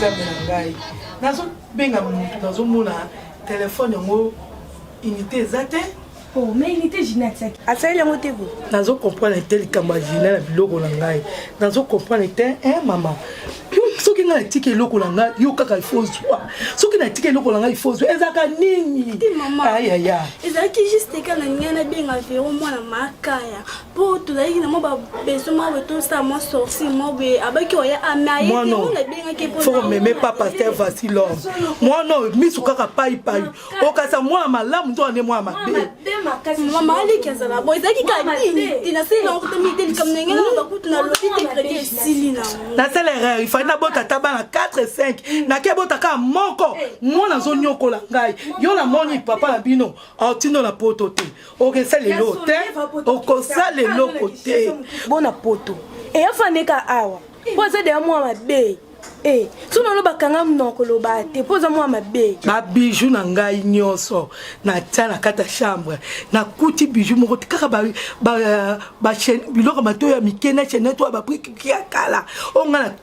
nzambe na ngai nazo benga nazo mona téléphone yango unité ezate. Oh, mais unité Ginette asali yango te bo nazo comprendre tel kamba Ginette na biloko na ngai nazo comprendre tel maman soki nga tike eloko na ngai yo kaka il faut zwa soki na tike eloko na ngai il faut zwa ezaka nini ayaya ezalaki juste ka na ngai na benga vero mwana makaya po tozalaki na mo babeso mo betosala mo sorci mo be abaki oya amaye te mo na benga ke po faut meme pas pasteur Vassilom moi non misu kaka pai okasa mwana malamu to ane mwana mabe mama ali kazala bo ezalaki ka nini tinasela okuta miteli kam nengela na bakutu na loti te crédit sili na sala erreur il fallait bota tabana 4 5 na ke bota ka moko mwana zo nyokola ngai yo na moni papa na bino otino na poto te okesa lelo te okosa lelo kote bona poto e afaneka awa poza de mwa mabe sono lo bakanga mnoko lo bate poza mwa mabe ba bijou na ngai nyoso na tia na kata chambre na kuti bijou moko kaka ba chaîne biloko mato ya mikena chaîne to ba prix ya kala onga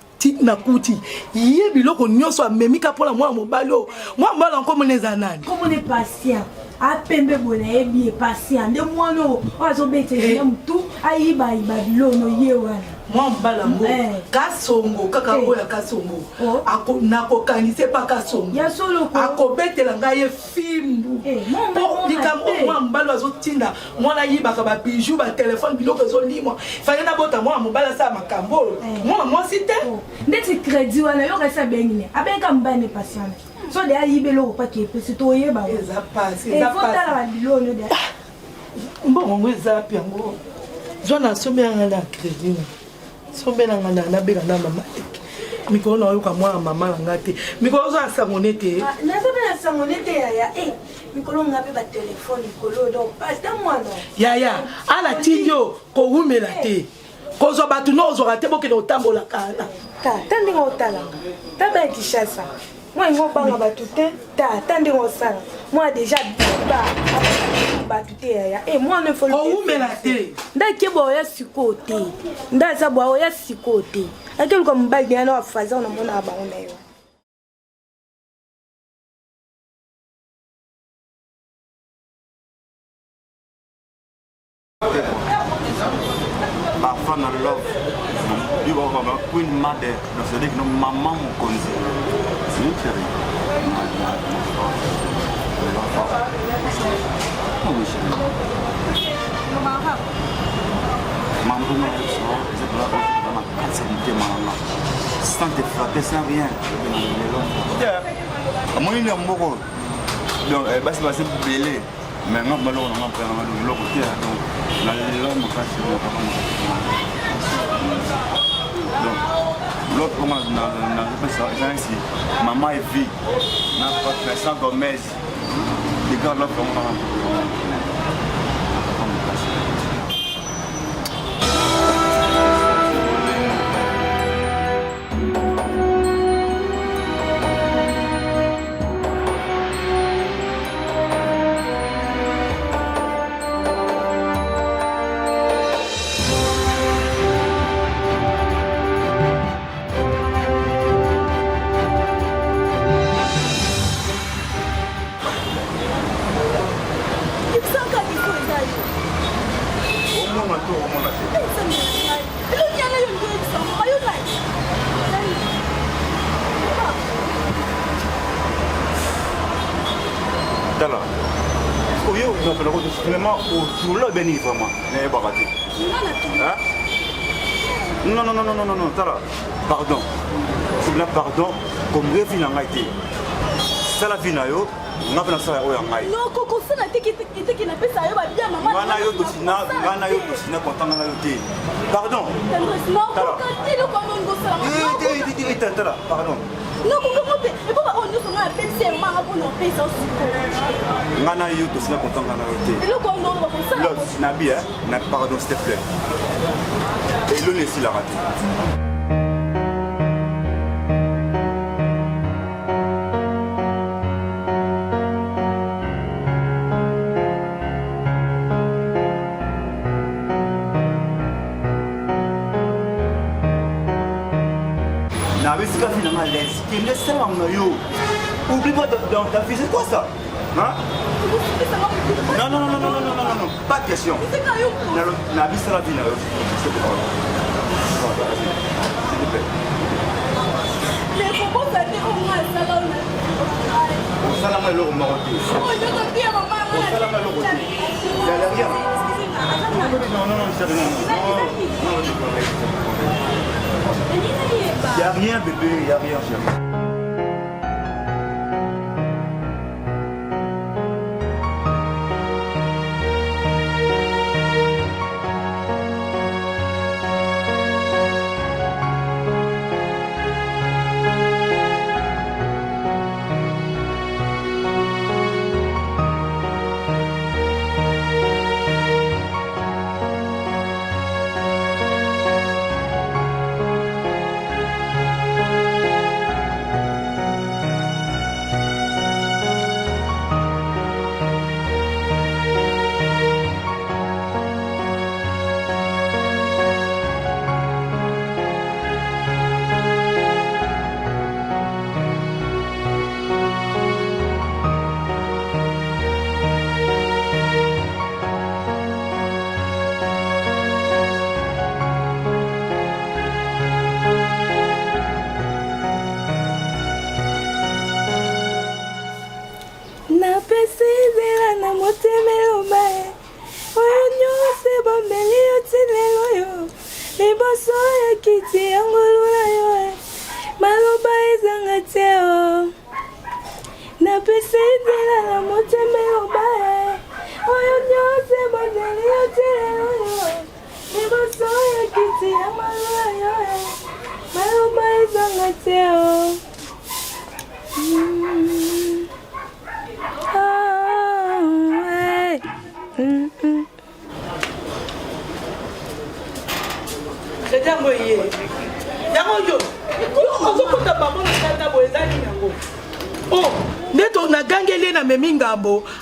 na kuti ye biloko nyoso amemika pola mwa mobalo nko moneza nani comme on est patient apembe bona ebi patient de mwana azobete ya mtu ayiba biloko ye wana mwa mbala ngo kasongo kaka oya kasongo ako nakokanise pa kasongo ya solo ko akobetela ngai fimbu po likambo mwa mbala azotinda mwana yibaka ba bijou ba téléphone biloko ezolimwa fanya na bota mwa mobala sa makambo mwa site ndeti crédit wana yo resa bengine abenga mbane patient so de ayibelo ko pake pesi to yeba eza passe tala biloko de mbongo eza piango zona sombe na crédit sombela ngana na bega na mama mikolo na yo ka mwana mama na ngate mikolo zo asangone te na sobela sangone te ya mikolo ngape ba téléphone mikolo do pasta mwana ya ala tinyo ko humela te ko zo batu no zo rate boke do tambola kana tande ngotala taba kishasa moi ngo banga batu te tande ngosala moi déjà batu te ya moi ne faut ko humela te ndake bo ya sikote ndaza bo ya sikote akelu ko mbagi yana wafaza na mona ba ona yo Bafana love bibo baba queen mother no se dit no maman mon konzi c'est chérie maman no c'est là où ma facilité maman sans te frapper sans rien moi il est moko donc basi basi belé mais non malo on a pas le côté donc la l'homme cache donc l'autre commence dans ça ici maman et vie n'a pas fait ça Gomez les gars l'autre vraiment au le béni vraiment n'est pas raté non tala pardon c'est là pardon comme refina ngaité ça la vie na yo nga pena ça yo ngai non koko ça na tiki na pesa yo ba bien maman ngana yo to sina kontanga na yo te pardon non koko tilo ko ngo ça tala pardon non koko mote et papa on nous on a pensé maman pour nous pesa aussi ngana yo to sina kontanga na yo te le ko ngo ba ko ça na bien na pardon s'il te plaît et le laisser la rater N'avais-tu pas finalement l'aise? Qui me laisse ça en noyau? Oublie pas dans ta vie, c'est quoi ça? Hein? Non, non, non, non, non, non, non, non, non, pas de question. N'a vu ça la vie, là. C'est quoi? S'il te plaît. Mais pourquoi ça dit au moins ça là? On s'en a l'eau maroté. Oh, je te dis à maman. On s'en a l'eau maroté. Il y a rien. Non, non, non, c'est rien. Il n'y a rien, bébé, il n'y a rien, chérie.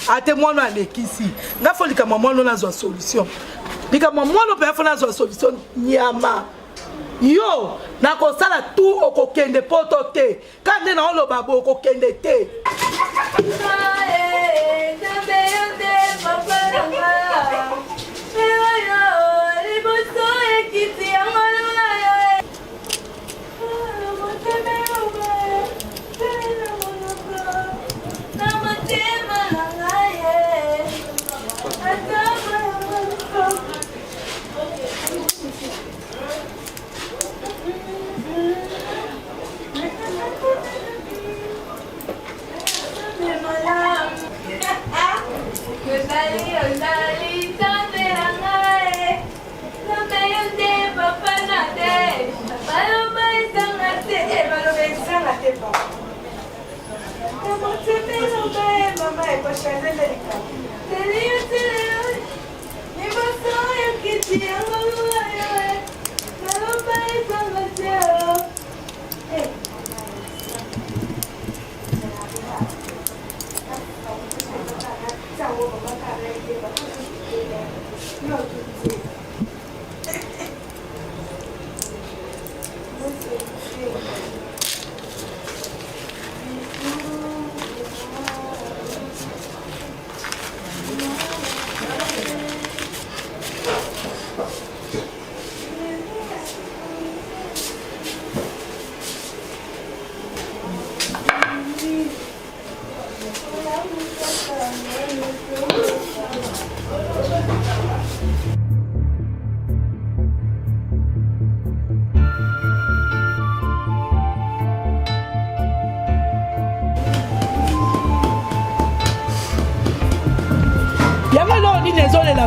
Ate mwana alekisi nga fo likama mwana nazwa solution likama mwana pe fo nazwa solution nyama yo nakosala tout okokende poto te kande na oloba bo okokende te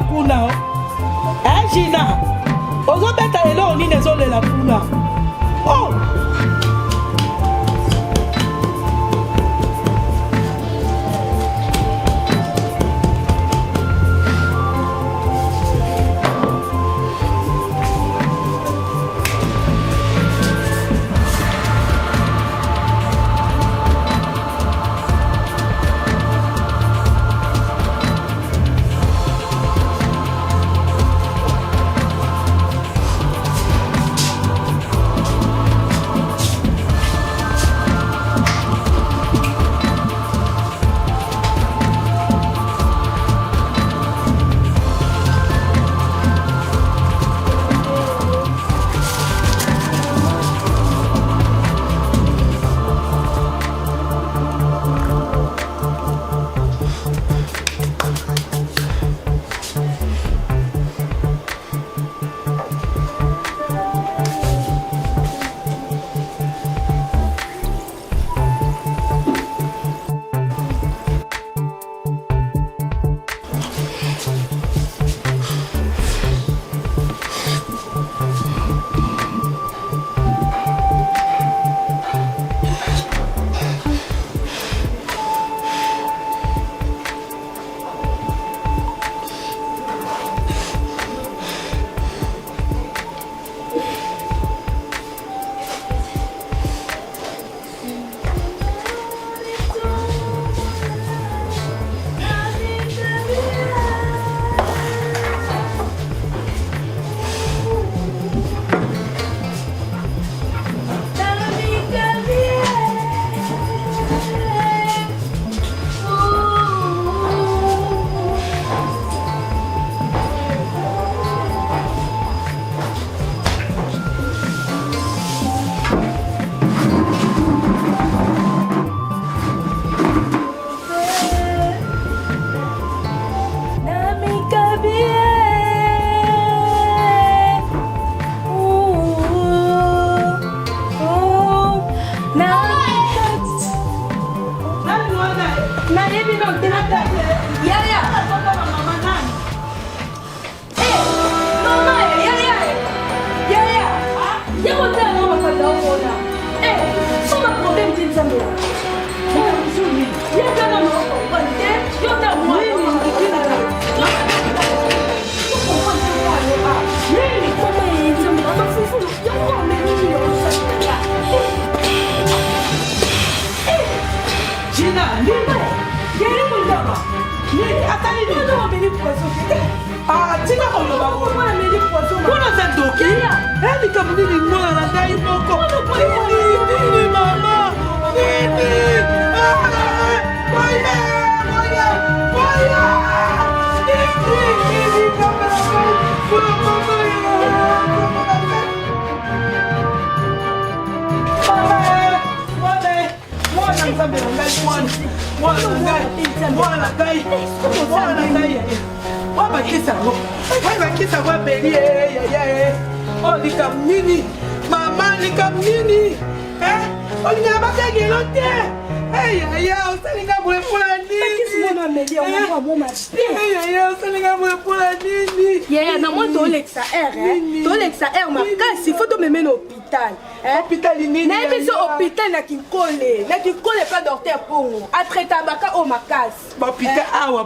kuna Gina ozobeta lelo nini ezolela kuna oh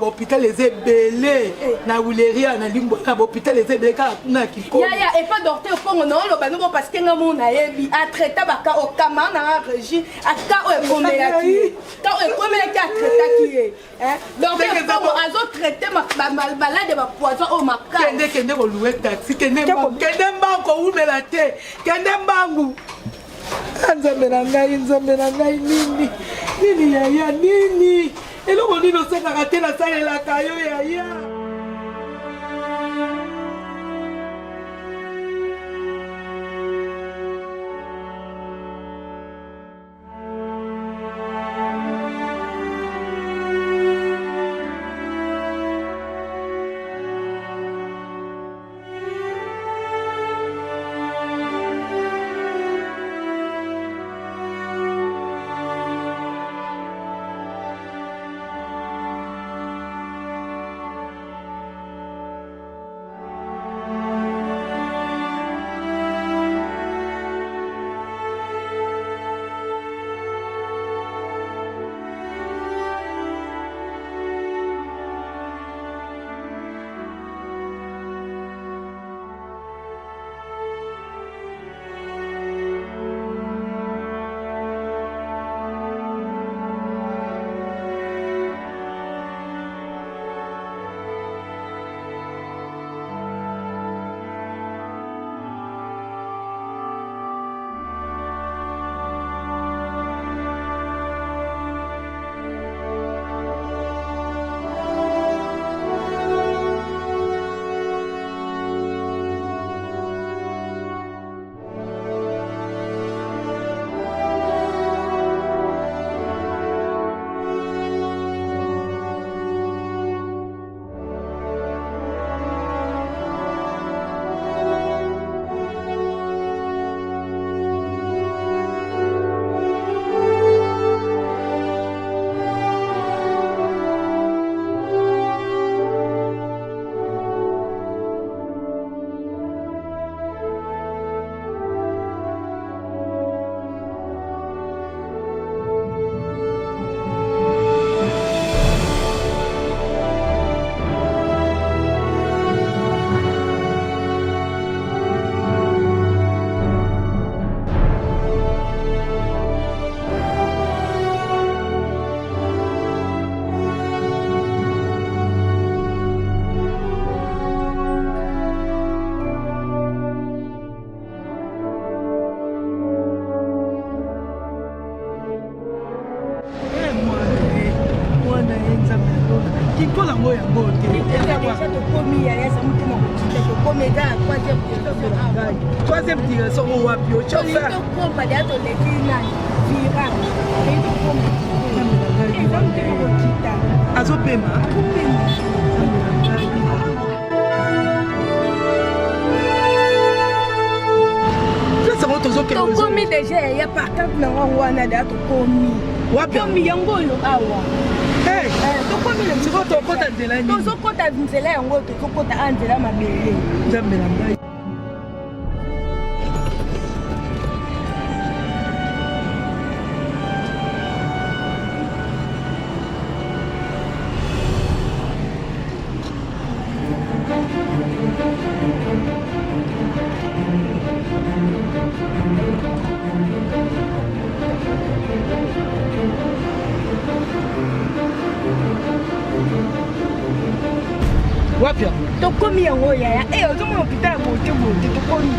L'hôpital les ébélés na wuleria na limbo na l'hôpital les ébélés na kiko ya et pas docteur pour non lo bango parce que ngamo na yebi a traiter baka au kama na régie aka o komela ki ta o komela ki a traiter ki hein donc pour azo traiter ma malade ba poison au maka kende ko louer taxi kende mbango umela te kende mbangu nzambe na ngai nini ya nini eloko nini osengaka te nasalelaka yo yaya Troisième direction, on va plus au chauffeur. Tokomi déjà ya partant na wana da tokomi. Wapi yango lo awa. Eh, tokomi le miko tokota nzela ni. Tozokota nzela yango tokota anzela mabele. Nzambe na ngai. wapi hapo? Tokomi yango yaya. Ozomona hôpital ya bote tokomi.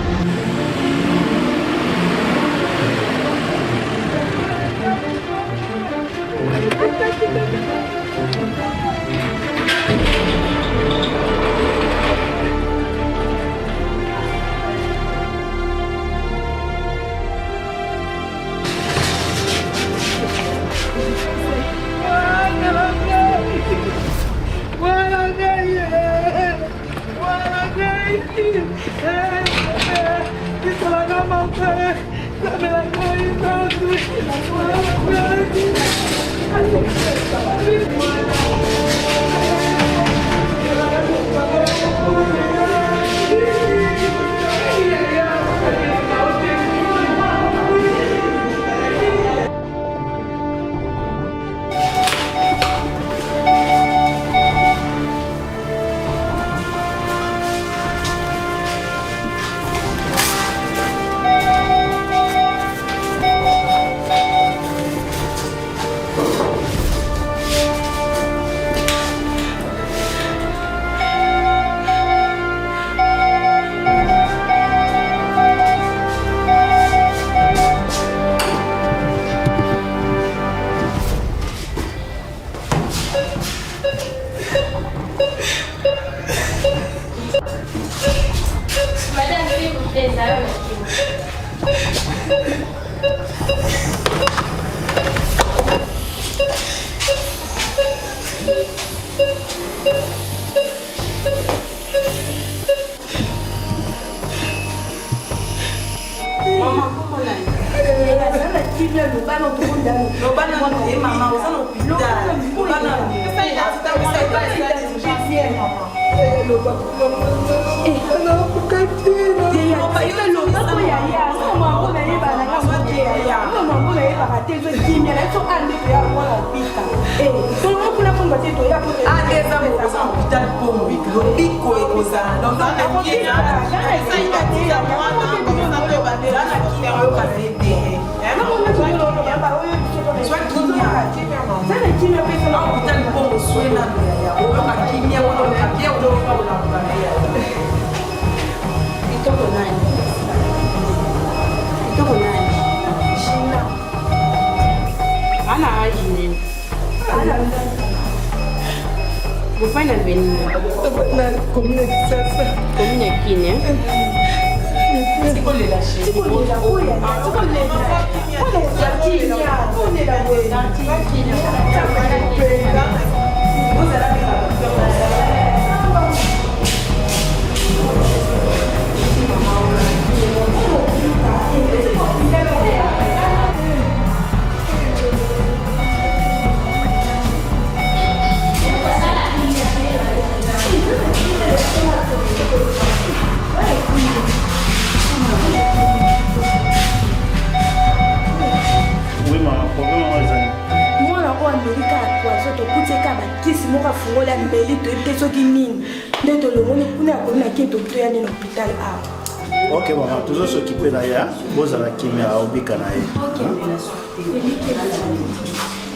Ok, maman, toujours s'occuper d'ailleurs. Vous allez qui m'a obéi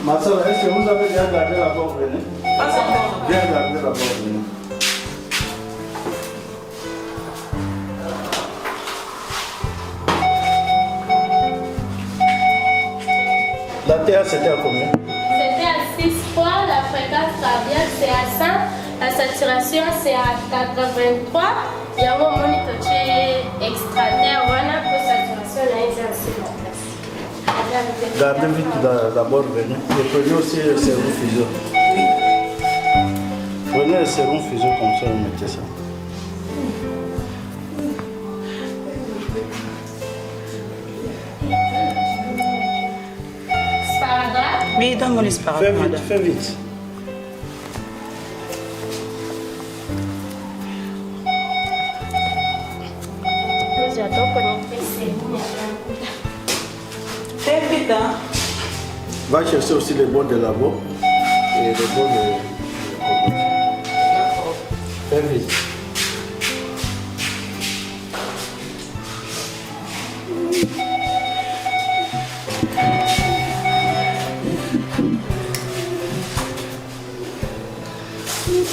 ma soeur, est-ce que vous avez bien gardé la porte venue? Bien gardé la porte venue. La terre, c'était à combien? C'était à 6 fois, la fréquence cardiaque c'est à 100, la saturation c'est à 83. Il y a un moment où tu es extraterre, voilà, pour saturation, là, ils ont assez la place. Gardez vite d'abord, venez. Et prenez aussi le sérum physio. Prenez le sérum physio comme ça, vous mettez ça. Sparadrap? Oui, donne-moi le sparadrap. Fais vite, fais vite. Fais vite, hein. Va chercher aussi les bols de labo et les bols de... Fais vite.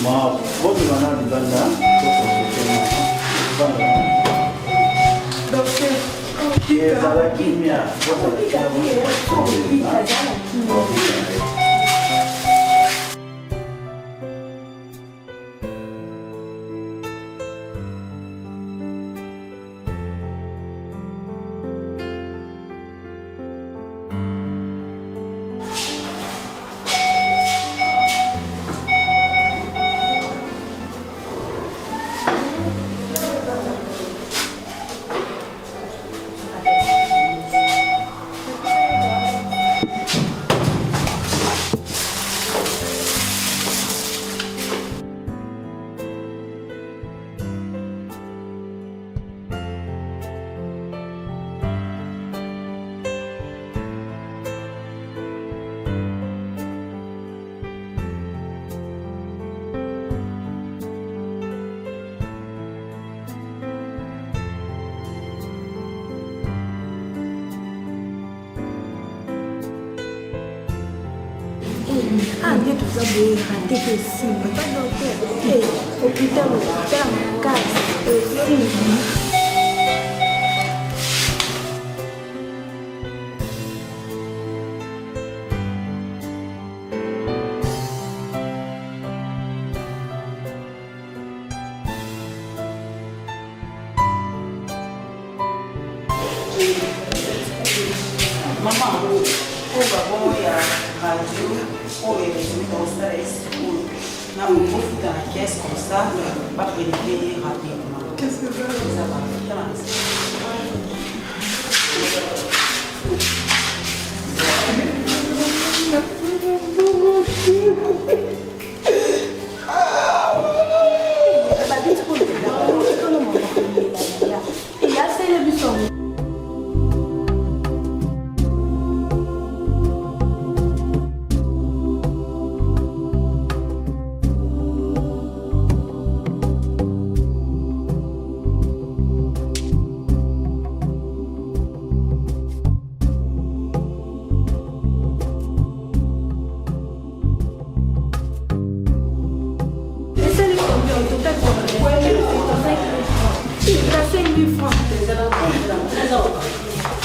Votre maman du Banda, nde toza boye rate ke esimba ta docteur hôpital makasi esimba Qu'est-ce que ça va?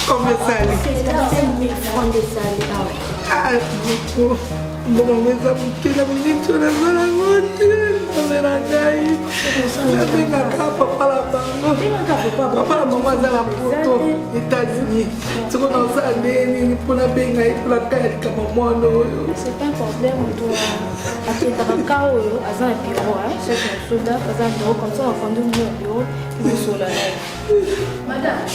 Combien ça allait? C'est 5 000 francs de salaire. Ah, beaucoup. Bon, mais ça me fait la minute sur la moitié. Ça la gaille. La benga papa la bango. Papa la maman dans la photo. États-Unis. Ce qu'on a ça, pour la benga et pour la caille comme moi. C'est pas un problème, on doit. Parce que dans le cas où il y a un bureau, chaque soldat a un bureau, comme ça on va prendre un bureau, puis sur la live. Madame,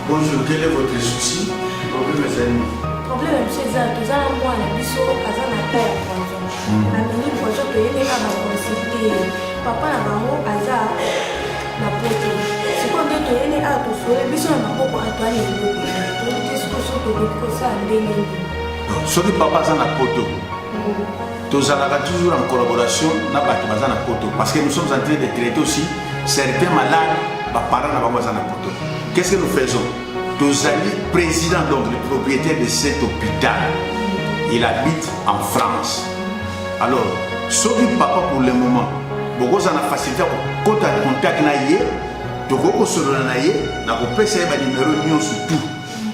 Bonjour, quel est votre souci? Problème est un. problème c'est ça, tout ça moi la biso kaza na terre poison. Na mini poison to yene ka ba consulter. Papa na bango aza na poto. C'est quand to yene a to so biso na mako atwani ngo. To qu'est-ce que so to ça ndenge. Soki papa aza na poto. Tozalaka toujours en collaboration na bato baza na poto parce que nous sommes en train de traiter aussi certains malades ba parents na bango baza na poto. Qu'est-ce que nous faisons? Tozali président, donc le propriétaire de cet hôpital, il habite en France. Alors, soki papa pour le moment, beaucoup en a facilité quand tu as contact na yé, tu as solo na yé, na kopesa ba numéro nyon surtout,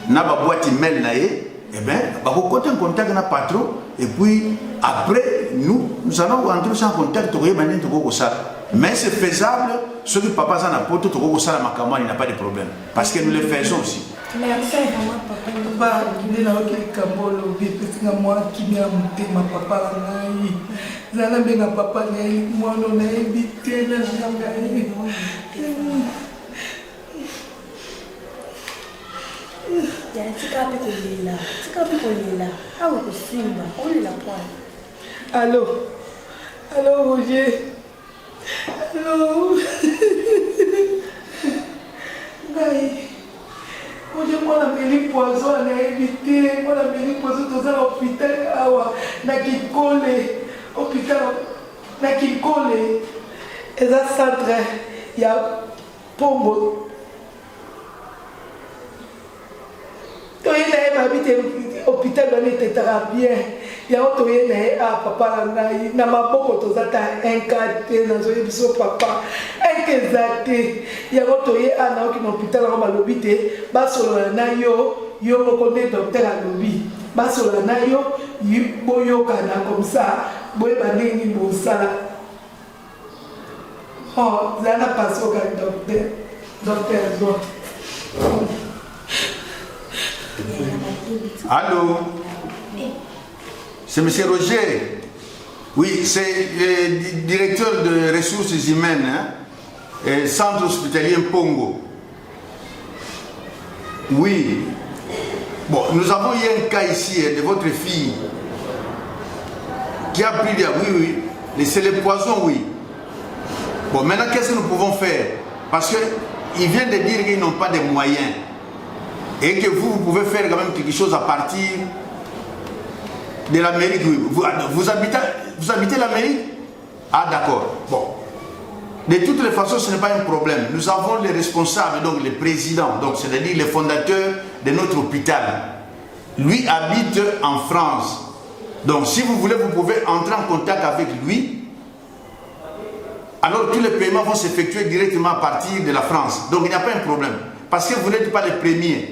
na ba boîte email na yé, eh bien, beaucoup en contact na patron et puis après nous allons entrer en contact tu connais tu connais ça. Mais c'est faisable, ceux qui papa en a poto tu connais ça la macamani n'a pas de problème parce que nous le faisons aussi. Merci vraiment papa. papa kile na okeli kambolo bipesi nga mwa kimi ya mutema papa ngai zala mbenga papa ngai mwana na ebite na ngai ya tika pe kolela awo kosimba olela pwana Allô Roger. Allô. Ngai. Roger mwana meli poison na évité, mwana meli poison toza na hôpital awa na Kikole. Hôpital na Kikole. Eza centre ya Pombo. Toyena ye babite hôpital wana etetaka bien yango toyena ye papa na ngai na maboko toza ta inka te nazoye biso papa inka eza te yango toye naoki na hôpital yango balobi te basolola na yo moko nde docteur alobi basolola na yo boyokana comme ça boyeba ndenge nini bosala zala na pasoka docteur zo. Allô? C'est M. Roger. Oui, c'est le directeur de ressources humaines, hein, centre hospitalier Pongo. Oui. Bon, nous avons eu un cas ici de votre fille qui a pris des... Oui, c'est le poison, oui. Bon, maintenant, qu'est-ce que nous pouvons faire? Parce qu'il vient de dire qu'ils n'ont pas de moyens. Et que vous pouvez faire quand même quelque chose à partir de l'Amérique. Vous habitez l'Amérique? Ah d'accord. Bon. De toutes les façons, ce n'est pas un problème. Nous avons les responsables, donc les présidents, donc c'est-à-dire les fondateurs de notre hôpital. Lui habite en France. Donc si vous voulez, vous pouvez entrer en contact avec lui. Alors tous les paiements vont s'effectuer directement à partir de la France. Donc il n'y a pas un problème. Parce que vous n'êtes pas les premiers.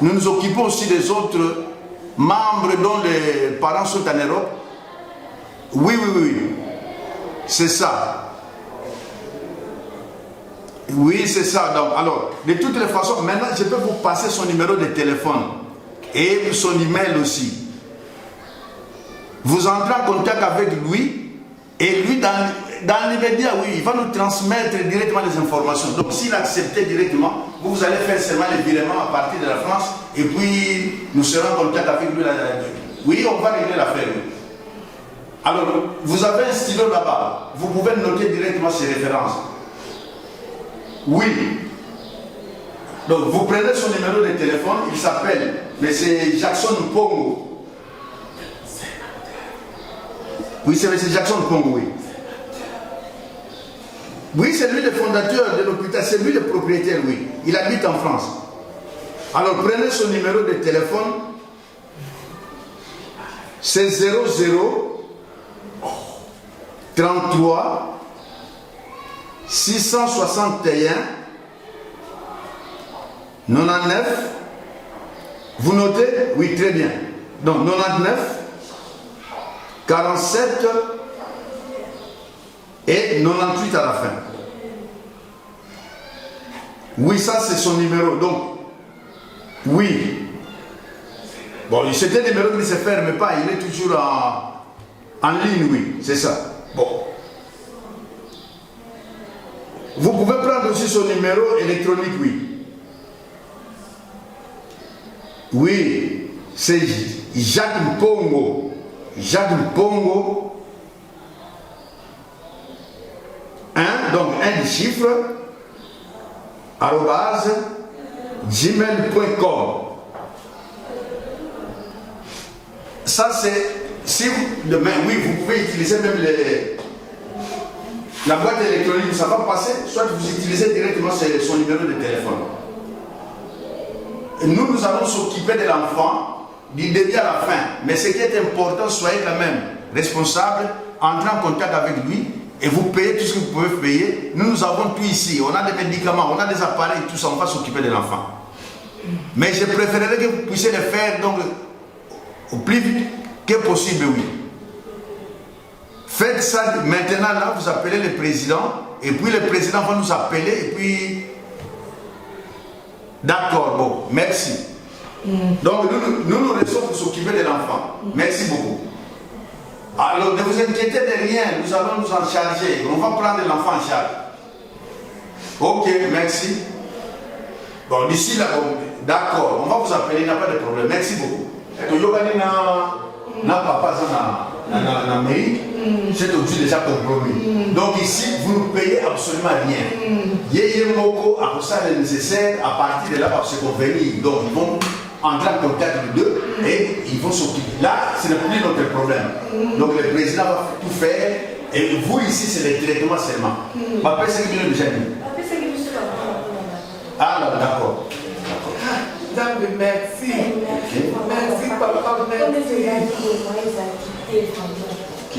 Nous nous occupons aussi des autres membres dont les parents sont en Europe. Oui. C'est ça. Oui, c'est ça. Donc, alors, de toutes les façons, maintenant, je peux vous passer son numéro de téléphone et son email aussi. Vous entrez en contact avec lui et lui, dans l'immédiat, oui, il va nous transmettre directement les informations. Donc, s'il accepte directement, vous allez faire seulement les virements à partir de la France et puis nous serons en contact avec lui. Oui, on va régler l'affaire. Alors, vous avez un stylo là-bas. Vous pouvez noter directement ses références. Oui. Donc, vous prenez son numéro de téléphone. Il s'appelle M. Jackson Pongo. Oui, c'est M. Jackson Pongo, oui. Oui, c'est lui le fondateur de l'hôpital, c'est lui le propriétaire, oui. Il habite en France. Alors prenez son numéro de téléphone. C'est 00 33 661 99. Vous notez? Oui, très bien. Donc 99 47 et 98 à la fin. Oui, ça c'est son numéro. Donc, oui. Bon, c'était un numéro qui ne se ferme pas. Il est toujours en ligne, oui. C'est ça. Bon. Vous pouvez prendre aussi son numéro électronique, oui. Oui, c'est Jacques Mpongo. Jacques Mpongo. Donc un des chiffres, @gmail.com. Ça c'est, si vous, demain, oui, vous pouvez utiliser même la boîte électronique, ça va passer, soit vous utilisez directement son numéro de téléphone. Et nous allons s'occuper de l'enfant du début à la fin. Mais ce qui est important, soyez quand même responsable, entrez en contact avec lui. Et vous payez tout ce que vous pouvez payer. Nous avons tout ici. On a des médicaments, on a des appareils, tout ça. On va s'occuper de l'enfant. Mais je préférerais que vous puissiez le faire donc, au plus vite que possible, oui. Faites ça maintenant, là, vous appelez le président. Et puis le président va nous appeler. Et puis... D'accord, bon, merci. Donc nous restons pour s'occuper de l'enfant. Merci beaucoup. Alors ne vous inquiétez de rien, nous allons nous en charger. On va prendre l'enfant en charge. Ok, merci. Bon, d'ici là, d'accord, on va vous appeler, il n'y a pas de problème. Merci beaucoup. Na papa na mairie, c'est aussi déjà compromis. Donc ici, vous ne payez absolument rien. Yeye Moko a pour ça le nécessaire, à partir de là, va se convenir. Donc ils vont entrer en contact les deux et ils vont s'occuper. Là, ce n'est plus notre problème. Donc le président va tout faire et vous ici, c'est le traitement seulement. Papa, c'est qui déjà dit. Ah là, d'accord. Merci. Merci, papa. Merci. Ok.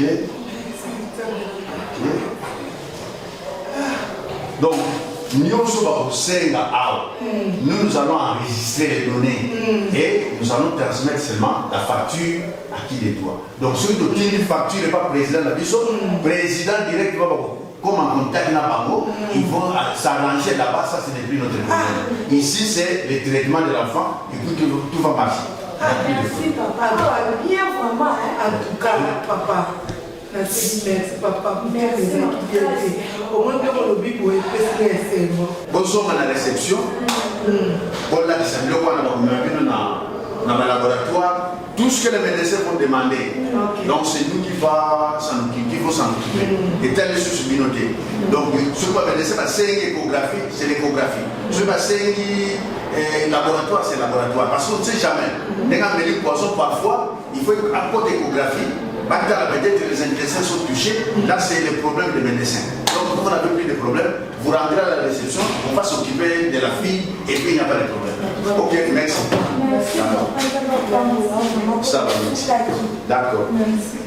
Donc, nous allons enregistrer les données et nous allons transmettre seulement la facture à qui les doit. Donc, ceux qui ont une facture n'est pas président de la BISO, président directement, comme en contact ils vont s'arranger là-bas, ça ce n'est plus notre problème. Ici, c'est le traitement de l'enfant et puis tout va marcher. Merci, papa. Bien, vraiment, en tout cas, papa. Merci, papa. Merci. Au moins, le Bible est bonsoir à la réception. Pour la dans le laboratoire, tout ce que les médecins vont demander. Donc c'est nous qui va s'en occuper. Et tel est sur ce binoté. Donc ce qu'on va médecin, c'est l'échographie, c'est l'échographie. Ce qu'on va laboratoire, c'est laboratoire. Parce qu'on ne sait jamais. Dans les poissons, parfois, il faut un peu d'échographie. Peut-être que les intestins sont touchés. Là, c'est le problème des médecins. Donc, vous n'avez plus de problème. Vous rentrez à la réception, on va s'occuper de la fille et puis il n'y a pas de problème. Ok, merci. Merci. Ça va, merci. D'accord. Merci.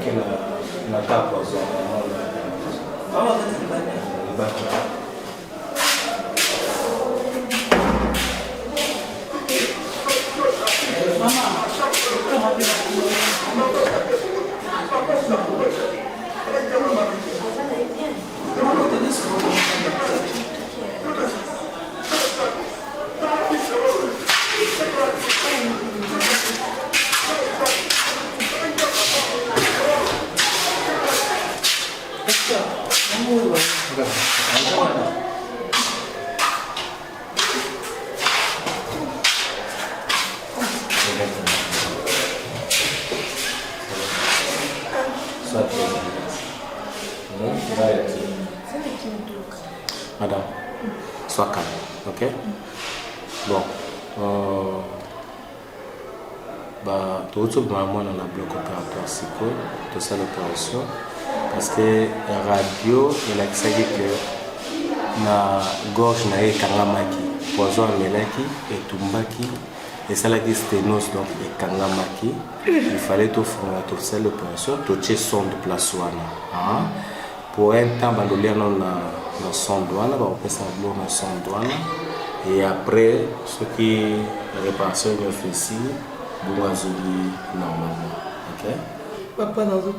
qui n'a pas poison. Madame, sois calme, ok? Bon, tout le monde a un bloc opératoire, c'est quoi? Tout ça l'opération. Parce que la radio, elle a dit que la gorge n'a pas kangamaki, poison amelaki et tumbaki, et ça l'a dit sténose donc et kangamaki. Il fallait tout faire tout ça l'opération, tout ce son de place ouana. Pour un temps, on a son douane, on peut savoir le son douane, et après ce qui est réparation de l'officier, on va jouer normalement. Ok? Papa, dans le tout,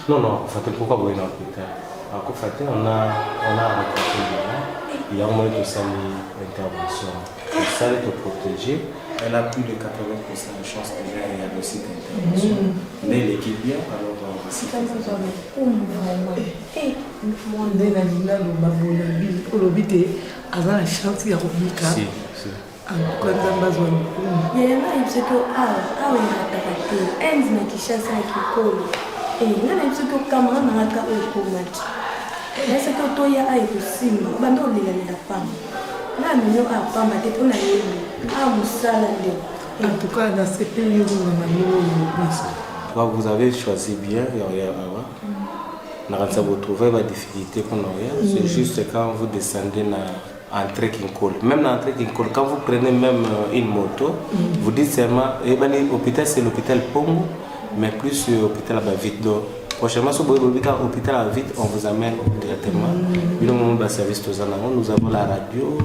non, non, pourquoi vous êtes dans l'hôpital? On a rencontré il y a au moins de 5 000 interventions. Ça, elle te protéger. Elle a plus de 80% de chance déjà et il y a aussi d'intervention. Mais l'équipe bien, alors on va citer. Vous avez choisi bien, vous trouvez la difficulté pour nous. C'est juste quand vous descendez en trekking call. Même en trekking call, quand vous prenez même une moto, vous dites seulement, l'hôpital c'est l'hôpital Pongo, mais plus l'hôpital à vite. Prochainement, si vous voulez l'hôpital à vite, on vous amène directement. Nous service nous avons la radio,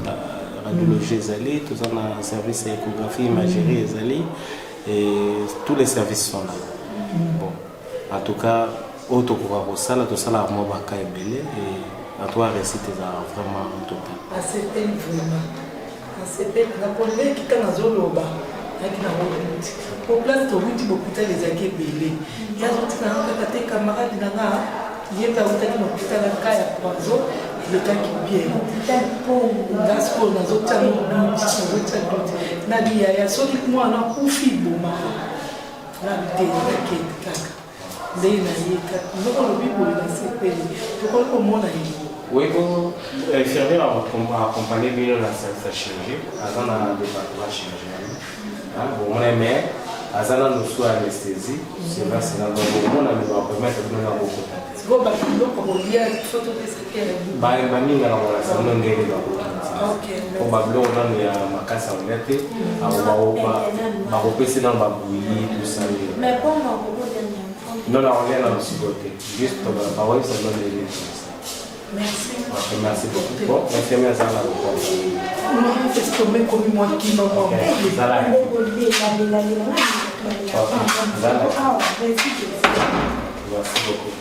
la radiologie Zali, tout ça, le service échographie, imagerie Zali, et tous les services sont là. Bon, en tout cas, auto pour ça, tout ça, la mobaka est belé, et à toi, réciter vraiment en total. C'est vraiment. C'est la première qui est dans le loba. Pour place de route, beaucoup de les acquis belé. Il y a des camarades qui sont liés à l'hôpital à Kaya Poiso, le temps qui est bien. Dans ce qu'on a d'autres Nadia, il y a ceux qui ont un coup fibre. La vie est caca. Oui, l'infirmière a accompagné bien la chirurgie, avant la département chirurgical. Bon, mais avant nous soit anesthésie, c'est vrai, c'est là où on a permettre de nous avoir beaucoup de temps. C'est bon, parce que nous, comme on dit, il faut tout essayer. Bah, il va nous avoir ça, nous gagner dans le temps. Probablement, on a ma casse à honnêteté, on va repasser dans ma bouillie, tout ça. Mais bon, non, non, on est dans le ciboté. Juste, ça donne des lignes. Merci. Merci beaucoup. Bon, l'infirmière Zala. Non, c'est ce que je comme moi qui m'a dit. Zala. Merci beaucoup.